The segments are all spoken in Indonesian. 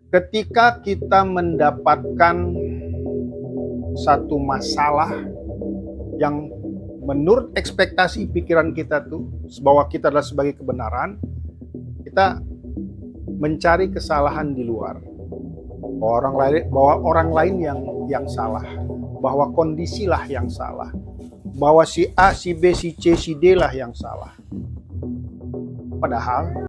Ketika kita mendapatkan satu masalah yang menurut ekspektasi pikiran kita tuh bahwa kita adalah sebagai kebenaran, kita mencari kesalahan di luar, bahwa orang lain yang salah, bahwa kondisilah yang salah, bahwa si A, si B, si C, si D lah yang salah. Padahal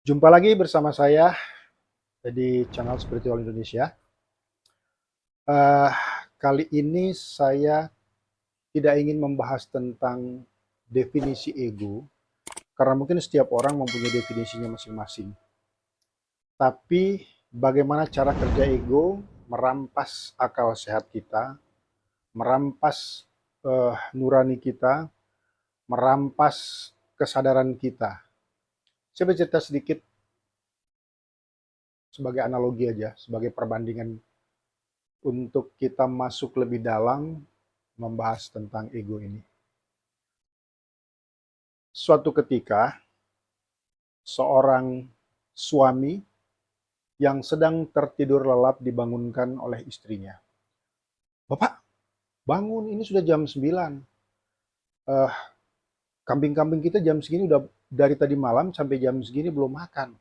jumpa lagi bersama saya di channel Spiritual Indonesia. Uh, Kali ini saya tidak ingin membahas tentang definisi ego, karena mungkin setiap orang mempunyai definisinya masing-masing. Tapi bagaimana cara kerja ego merampas akal sehat kita, merampas nurani kita, merampas kesadaran kita. Saya bercerita sedikit sebagai analogi aja, sebagai perbandingan untuk kita masuk lebih dalam membahas tentang ego ini. Suatu ketika, seorang suami yang sedang tertidur lelap dibangunkan oleh istrinya. Bapak, bangun, ini sudah jam 9. Eh, Kambing-kambing kita jam segini udah dari tadi malam sampai jam segini belum makan.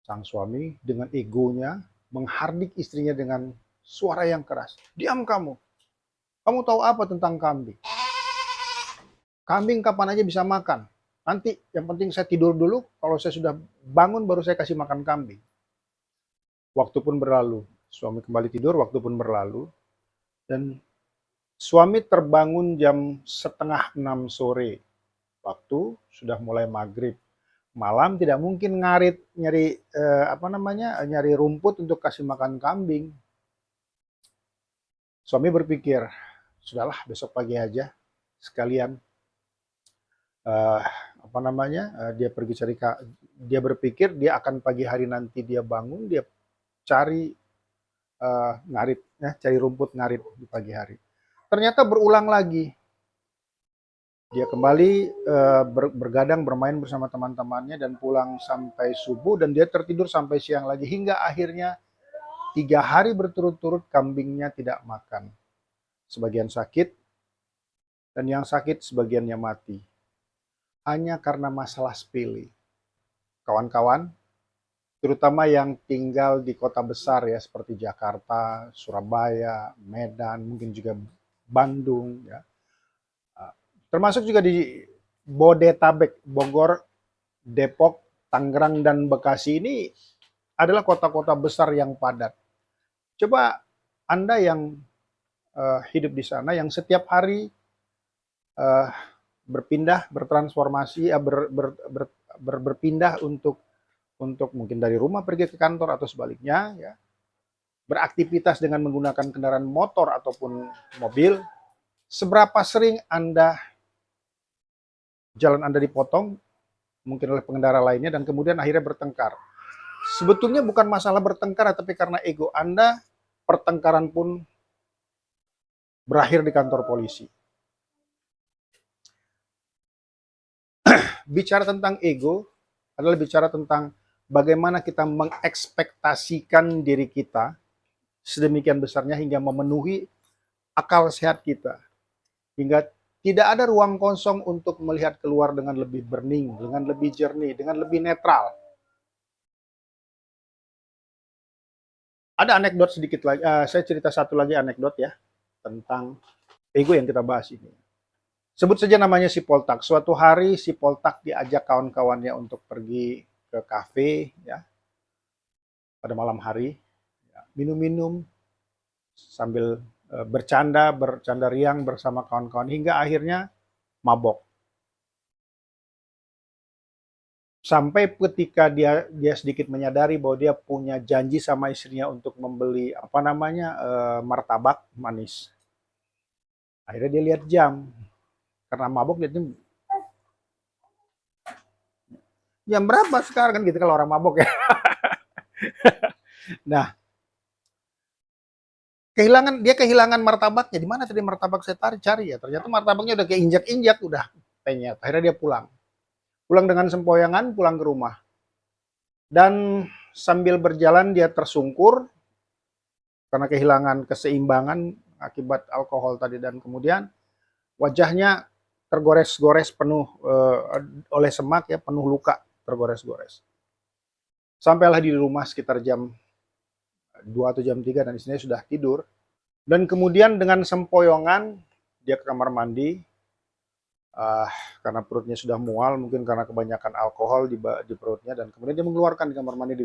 Sang suami dengan egonya menghardik istrinya dengan suara yang keras. Diam kamu. Kamu tahu apa tentang kambing? Kambing kapan aja bisa makan. Nanti yang penting saya tidur dulu, kalau saya sudah bangun baru saya kasih makan kambing. Waktu pun berlalu. Suami kembali tidur, waktu pun berlalu. Dan suami terbangun jam setengah 6 sore. Waktu sudah mulai maghrib. Malam tidak mungkin ngarit nyari nyari rumput untuk kasih makan kambing. Suami berpikir, sudahlah besok pagi aja sekalian uh, dia pergi cari, dia berpikir dia akan pagi hari nanti dia bangun, dia cari ngarit, ya, cari rumput ngarit di pagi hari. Ternyata berulang lagi. Dia kembali bergadang bermain bersama teman-temannya dan pulang sampai subuh, dan dia tertidur sampai siang lagi hingga akhirnya 3 hari berturut-turut kambingnya tidak makan. Sebagian sakit dan yang sakit sebagiannya mati. Hanya karena masalah sepele. Kawan-kawan, terutama yang tinggal di kota besar ya seperti Jakarta, Surabaya, Medan, mungkin juga Bandung ya. Termasuk juga di Bodetabek, Bogor, Depok, Tangerang dan Bekasi ini adalah kota-kota besar yang padat. Coba Anda yang hidup di sana, yang setiap hari uh, berpindah, bertransformasi, berpindah untuk mungkin dari rumah pergi ke kantor atau sebaliknya, ya, beraktivitas dengan menggunakan kendaraan motor ataupun mobil, seberapa sering jalan Anda dipotong, mungkin oleh pengendara lainnya, dan kemudian akhirnya bertengkar. Sebetulnya bukan masalah bertengkar, tapi karena ego Anda, pertengkaran pun berakhir di kantor polisi. Bicara tentang ego adalah bicara tentang bagaimana kita mengekspektasikan diri kita sedemikian besarnya hingga memenuhi akal sehat kita. Hingga tidak ada ruang kosong untuk melihat keluar dengan lebih bening, dengan lebih jernih, dengan lebih netral. Ada anekdot sedikit lagi, saya cerita satu lagi anekdot ya, tentang ego yang kita bahas ini. Sebut saja namanya si Poltak. Suatu hari si Poltak diajak kawan-kawannya untuk pergi ke kafe ya, pada malam hari, ya, minum-minum sambil bercanda riang bersama kawan-kawan hingga akhirnya mabok. Sampai ketika dia sedikit menyadari bahwa dia punya janji sama istrinya untuk membeli martabak manis. Akhirnya dia lihat jam, karena mabok lihatnya jam berapa sekarang, kan gitu kalau orang mabok ya. Nah, Dia kehilangan martabaknya. Di mana tadi martabak saya cari ya? Ternyata martabaknya udah keinjak-injak, udah penyet. Akhirnya dia pulang. Pulang dengan sempoyongan, pulang ke rumah. Dan sambil berjalan dia tersungkur karena kehilangan keseimbangan akibat alkohol tadi, dan kemudian wajahnya tergores-gores penuh oleh semak ya, penuh luka, tergores-gores. Sampailah di rumah sekitar jam 2 atau jam 3 dan istrinya sudah tidur. Dan kemudian dengan sempoyongan dia ke kamar mandi, uh, karena perutnya sudah mual, mungkin karena kebanyakan alkohol di perutnya, dan kemudian dia mengeluarkan di kamar mandi di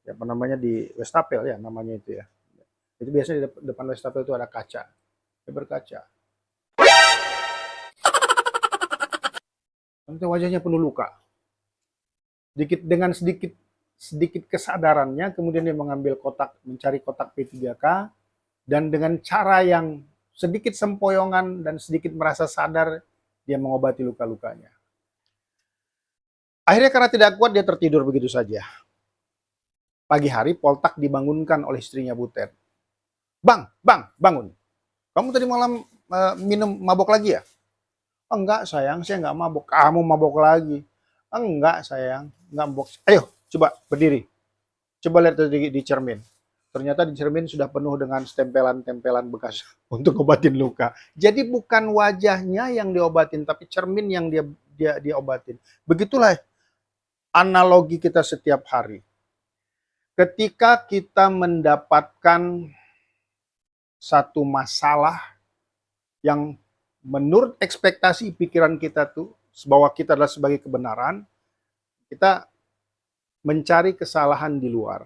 ya apa namanya, di wastafel ya namanya itu ya. Itu biasanya di depan wastafel itu ada kaca. Dia berkaca. Nanti wajahnya penuh luka. Dengan sedikit sedikit kesadarannya, kemudian dia mengambil kotak, mencari kotak P3K, dan dengan cara yang sedikit sempoyongan dan sedikit merasa sadar, dia mengobati luka-lukanya. Akhirnya karena tidak kuat, dia tertidur begitu saja. Pagi hari, Poltak dibangunkan oleh istrinya Butet. Bang, bangun. Kamu tadi malam minum mabok lagi ya? Enggak sayang, saya nggak mabok. Kamu mabok lagi. Enggak sayang, nggak mabok. Ayo, coba berdiri. Coba lihat di cermin. Ternyata di cermin sudah penuh dengan tempelan-tempelan bekas untuk obatin luka. Jadi bukan wajahnya yang diobatin, tapi cermin yang dia obatin. Begitulah analogi kita setiap hari. Ketika kita mendapatkan satu masalah yang menurut ekspektasi pikiran kita tuh bahwa kita adalah sebagai kebenaran, kita mencari kesalahan di luar.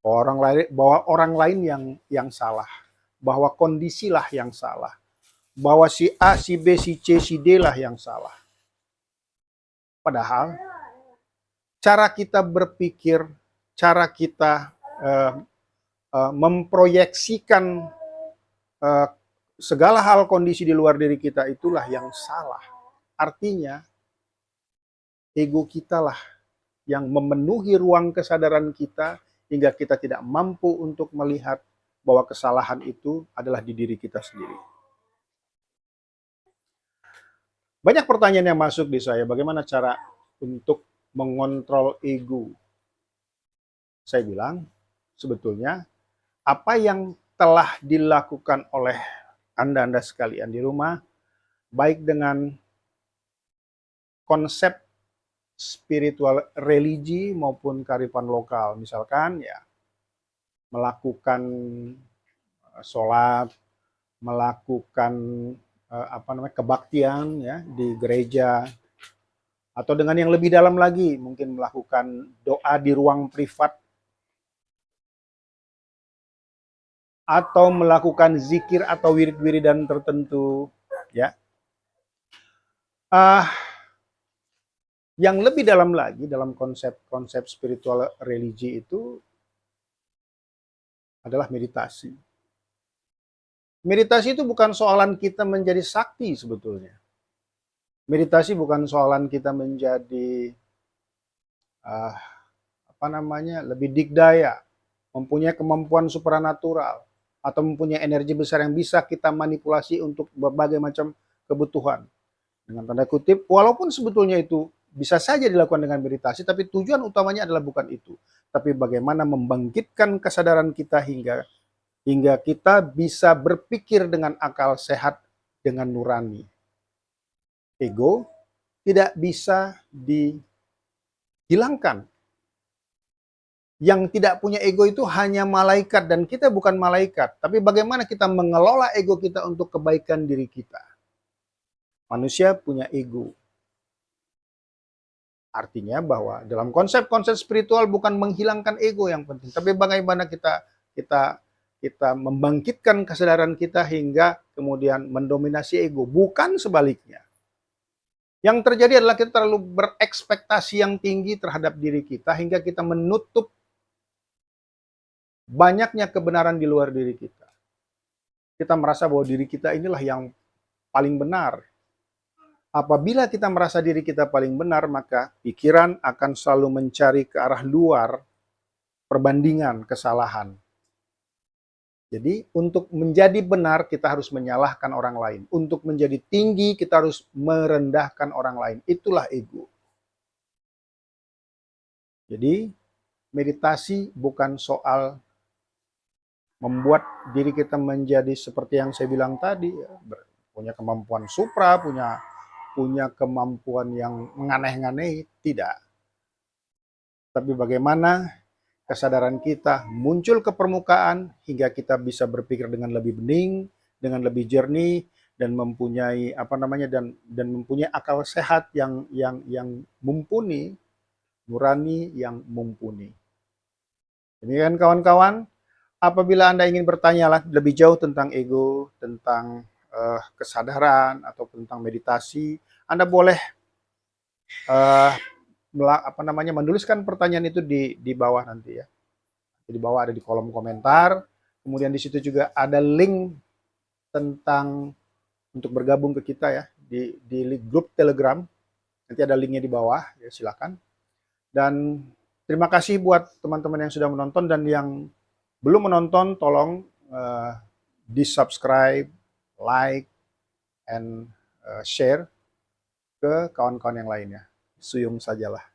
Bahwa orang lain yang salah, bahwa kondisilah yang salah, bahwa si A, si B, si C, si D lah yang salah. Padahal cara kita berpikir, cara kita memproyeksikan segala hal kondisi di luar diri kita itulah yang salah. Artinya ego kita lah yang memenuhi ruang kesadaran kita hingga kita tidak mampu untuk melihat bahwa kesalahan itu adalah di diri kita sendiri. Banyak pertanyaan yang masuk di saya, bagaimana cara untuk mengontrol ego? Saya bilang, sebetulnya apa yang telah dilakukan oleh Anda sekalian di rumah, baik dengan konsep spiritual religi maupun kearifan lokal, misalkan ya melakukan sholat, melakukan kebaktian ya di gereja, atau dengan yang lebih dalam lagi mungkin melakukan doa di ruang privat, atau melakukan zikir atau wirid-wiridan tertentu ya. Yang lebih dalam lagi dalam konsep spiritual religi itu adalah meditasi. Meditasi itu bukan soalan kita menjadi sakti sebetulnya. Meditasi bukan soalan kita menjadi lebih dikdaya, mempunyai kemampuan supranatural, atau mempunyai energi besar yang bisa kita manipulasi untuk berbagai macam kebutuhan. Dengan tanda kutip, walaupun sebetulnya itu bisa saja dilakukan dengan meditasi, tapi tujuan utamanya adalah bukan itu. Tapi bagaimana membangkitkan kesadaran kita hingga kita bisa berpikir dengan akal sehat, dengan nurani. Ego tidak bisa dihilangkan. Yang tidak punya ego itu hanya malaikat, dan kita bukan malaikat. Tapi bagaimana kita mengelola ego kita untuk kebaikan diri kita. Manusia punya ego. Artinya bahwa dalam konsep-konsep spiritual bukan menghilangkan ego yang penting, tapi bagaimana kita membangkitkan kesadaran kita hingga kemudian mendominasi ego, bukan sebaliknya. Yang terjadi adalah kita terlalu berekspektasi yang tinggi terhadap diri kita hingga kita menutup banyaknya kebenaran di luar diri kita. Kita merasa bahwa diri kita inilah yang paling benar. Apabila kita merasa diri kita paling benar, maka pikiran akan selalu mencari ke arah luar perbandingan kesalahan. Jadi untuk menjadi benar kita harus menyalahkan orang lain. Untuk menjadi tinggi kita harus merendahkan orang lain. Itulah ego. Jadi meditasi bukan soal membuat diri kita menjadi seperti yang saya bilang tadi, ya, punya kemampuan supra, punya kemampuan yang menganeh-nganehi, tidak. Tapi bagaimana kesadaran kita muncul ke permukaan hingga kita bisa berpikir dengan lebih bening, dengan lebih jernih, dan mempunyai dan mempunyai akal sehat yang mumpuni, nurani yang mumpuni. Demikian kawan-kawan, apabila Anda ingin bertanya lebih jauh tentang ego, tentang kesadaran atau tentang meditasi, Anda boleh uh, menuliskan pertanyaan itu di bawah nanti ya. Di bawah ada di kolom komentar. Kemudian di situ juga ada link tentang untuk bergabung ke kita ya di grup Telegram. Nanti ada linknya di bawah, ya silakan. Dan terima kasih buat teman-teman yang sudah menonton dan yang belum menonton, tolong di-subscribe, like, and share ke kawan-kawan yang lainnya. Suyung sajalah.